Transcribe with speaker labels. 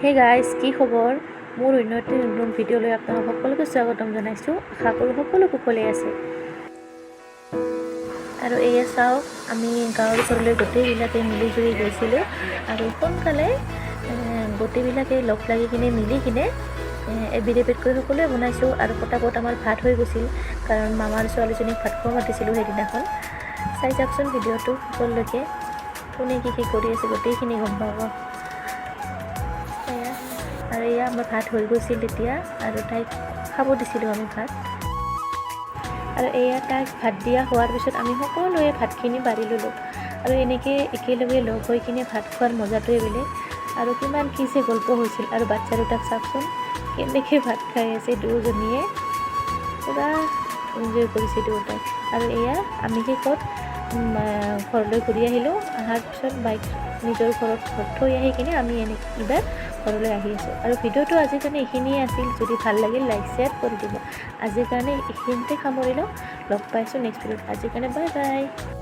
Speaker 1: Hey guys, কি খবৰ? মোৰ অন্য এটা নতুন ভিডিঅ'লৈ আপোনালোক সকলোকে স্বাগতম জনাইছোঁ। আশা কৰোঁ সকলো কুশলেই আছে। আৰু এয়া চাওক, আমি গাঁৱৰ ওচৰলৈ গোটেইবিলাকে মিলিজুলি গৈছিলোঁ আৰু সোনকালে গোটেইবিলাকে লগ লাগি কিনে মিলি কিনে এবিধ এবিধকৈ সকলোৱে বনাইছোঁ আৰু পটাপট আমাৰ ভাত হৈ গৈছিল, কাৰণ মামাৰ ছোৱালীজনীক ভাত খোৱা মাতিছিলোঁ সেইদিনাখন। চাই যাওকচোন ভিডিঅ'টো সকলোলৈকে, কোনে কি কৰি আছে গোটেইখিনি গম পাব। আৰু এয়া আমাৰ ভাত হৈ গৈছিল তেতিয়া, আৰু তাইক খাব দিছিলোঁ আমি ভাত। আৰু এয়া তাইক ভাত দিয়া হোৱাৰ পিছত আমি সকলোৱে ভাতখিনি বাঢ়ি ল'লোঁ। আৰু এনেকৈ একেলগে লগ হৈ কিনে ভাত খোৱাৰ মজাটোৱে বেলেগ। আৰু কিমান কি যে গল্প হৈছিল। আৰু বাচ্ছা দুটাক চাওকচোন কেনেকৈ ভাত খাই আছে, দুয়োজনীয়ে পূৰা এনজয় কৰিছে দুয়োটাই। আৰু এয়া আমি শেষত ঘৰলৈ ঘূৰি আহিলোঁ। অহাৰ পিছত বাইক নিজৰ ঘৰত থৈ আহি কিনে আমি এইবাৰ ঘৰলৈ আহি আছোঁ। আৰু ভিডিঅ'টো আজিৰ কাৰণে এইখিনিয়ে আছিল। যদি ভাল লাগিল লাইক শ্বেয়াৰ কৰি দিব। আজিৰ কাৰণে এইখিনিতে সামৰি লওঁ। লগ পাইছোঁ নেক্সট ভিডিঅ'ত। আজিৰ কাৰণে বাই বাই।